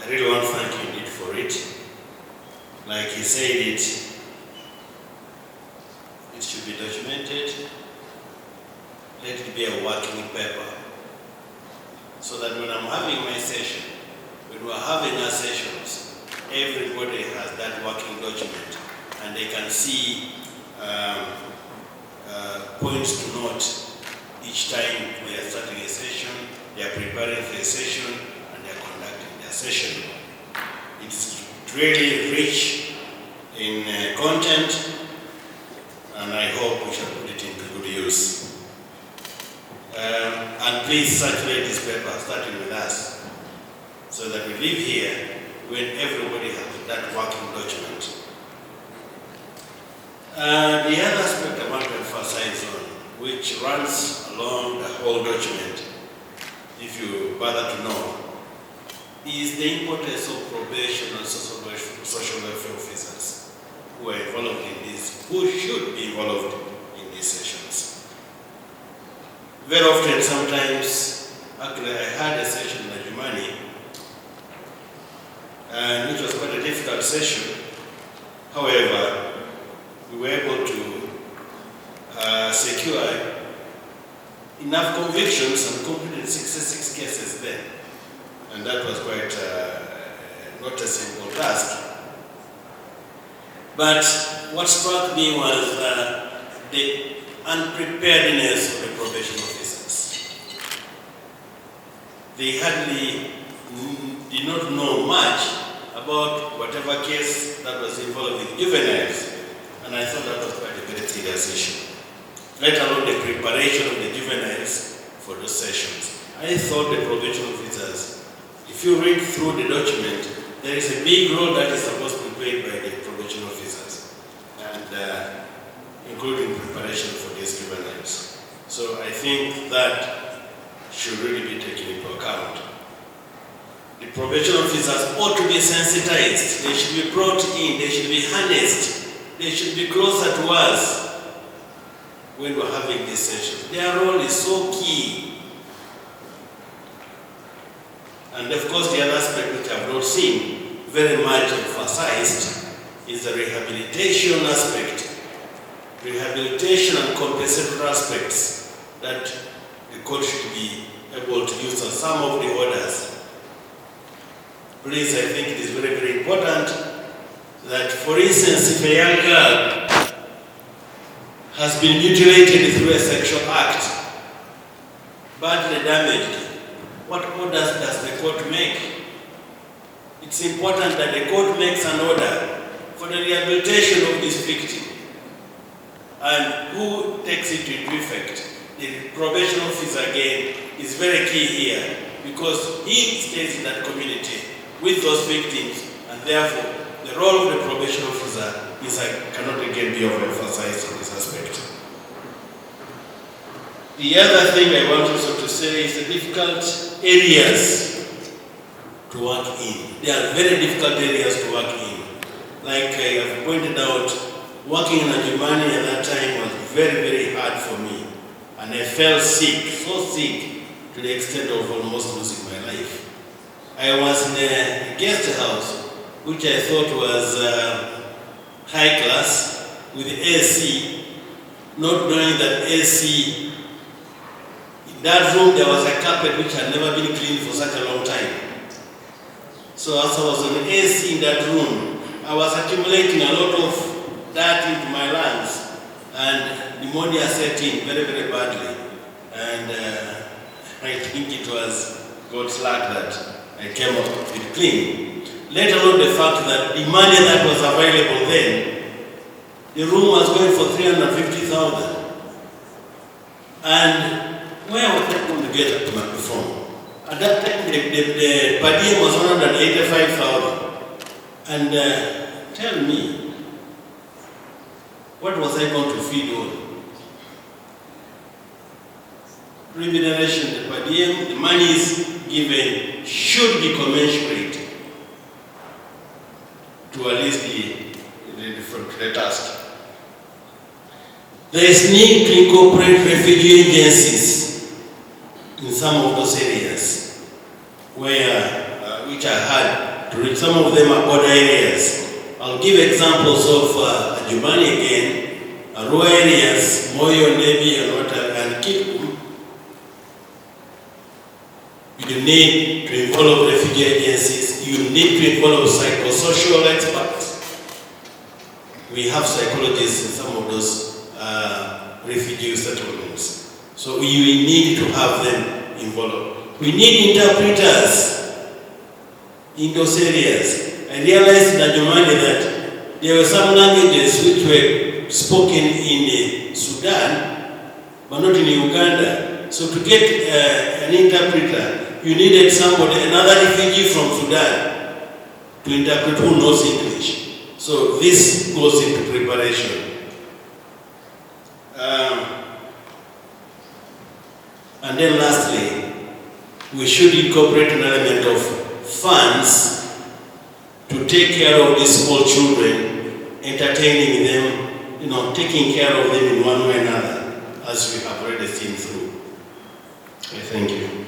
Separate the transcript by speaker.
Speaker 1: I really want to thank you indeed for it. Like he said, it should be documented. Let it be a working paper, so that when I'm having my session, when we're having our sessions, everybody has that working document, and they can see points to note each time they are starting a session, they are preparing for a session, and they are conducting their session. It's really rich in content, and I hope we shall put it into good use. And please circulate this paper, starting with us, so that we live here when everybody has that working document. The other aspect I want to emphasize on, which runs along the whole document, if you bother to know, is the importance of probation and social welfare officers who are involved in this, who should be involved in these sessions. Very often, sometimes, actually I had a session in Agony, and which was quite a difficult session. However, we were able to secure enough convictions and completed 66 cases then. And that was quite not a simple task. But what struck me was the unpreparedness of the probation officers. They hardly did not know much about whatever case that was involved with juveniles, and I thought that was quite a very serious issue. Let alone the preparation of the juveniles for those sessions. I thought the probation officers, if you read through the document, there is a big role that is supposed to be played by the probation officers, and including preparation for these juveniles. So I think that should really be taken into account. The probation officers ought to be sensitized. They should be brought in. They should be harnessed. They should be closer to us when we're having these sessions. Their role is so key. And of course, the other aspect which I've not seen very much emphasized is the rehabilitation aspect. Rehabilitation and compensatory aspects that the court should be able to use on some of the orders. Please, I think it is very, very important that, for instance, if a young girl has been mutilated through a sexual act, badly damaged, what orders does the court make? It's important that the court makes an order for the rehabilitation of this victim. And who takes it into effect? The probation officer, again, is very key here, because he stays in that community with those victims, and therefore the role of the probation officer is, cannot again be overemphasized in this aspect. The other thing I want also to say is the difficult areas to work in. They are very difficult areas to work in. Like I have pointed out, working in Agony at that time was very, very hard for me. And I fell sick, so sick, to the extent of almost losing my life. I was in a guest house, which I thought was high class, with AC, not knowing that AC, in that room there was a carpet which had never been cleaned for such a long time. So as I was on AC in that room, I was accumulating a lot of dirt into my lungs, and pneumonia set in very, very badly. And I think it was God's luck that I came up with clean. Let alone the fact that the money that was available then, the room was going for 350,000. And where was I going to get to perform? At that time, the per diem was 185,000. And tell me, what was I going to feed on? Remuneration, the per diem, the money is given should be commensurate to at least the task. There is need to incorporate refugee agencies in some of those areas where, which are hard to reach. Some of them are border areas. I'll give examples of Jumani again, rural areas, Moyo, Nebi, and Kikum. You need to involve refugee agencies. You need to involve psychosocial experts. We have psychologists in some of those refugee settlements. So we need to have them involved. We need interpreters in those areas. I realized in Agony that there were some languages which were spoken in Sudan, but not in Uganda. So to get an interpreter, you needed somebody, another refugee from Sudan, to interpret who knows English. So this goes into preparation. And then lastly, we should incorporate an element of funds to take care of these small children, entertaining them, taking care of them in one way or another, as we have already seen through. Thank you.